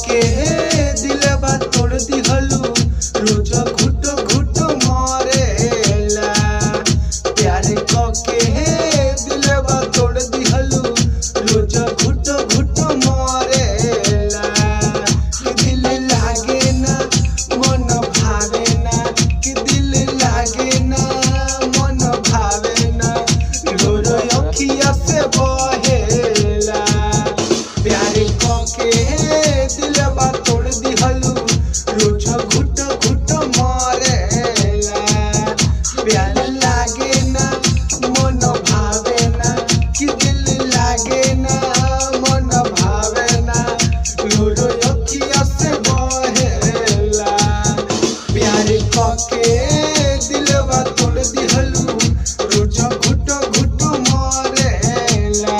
के दिलवा तोड़ दिहलू रोज घुट घुट मरेला प्यार के दिलवा तोड़ दिहलू रोज घुट घुट मरेला दिल लागे ना मन भावे ना कि दिल लागे ना मन भावे ना रो रो अखिया से बहेला प्यार के दिलवा तोड़ दिहलू रोज घुट घुट मरेला प्यार लागे ना मन भावे ना कि दिल लागे ना मन भावे ना रो रो अखिया से बहेला प्यार के दिलवा तोड़ दिहलू रोज घुट घुट मरेला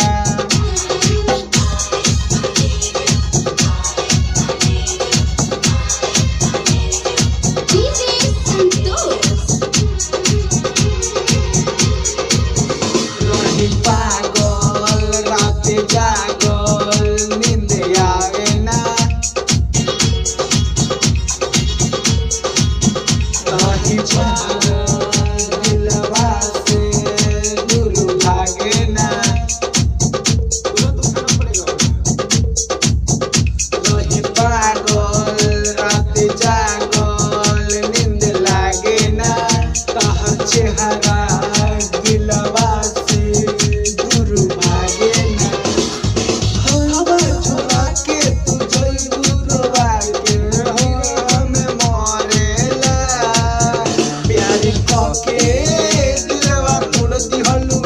रही पागल रात जागल नींद आवे ना रही पागल दिलवा से दूर भागे ना रही पागल रात जागल नींद लागे ना तहर चेहरा दिलवा से दूर भागे ना हवा छोड़ा के तू जई दूरवा के हमें मरेला प्यार के दिलवा तोड़ दिहलू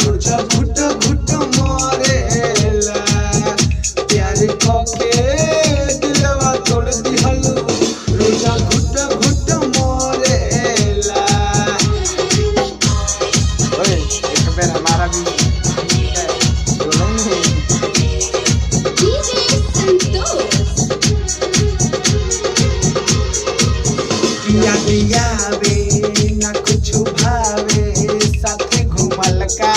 रोज घुट घुट मरेला प्यार के दिलवा तोड़ दिहलू रोज घुट घुट मरेला एक बेर हमारा भी याद आवे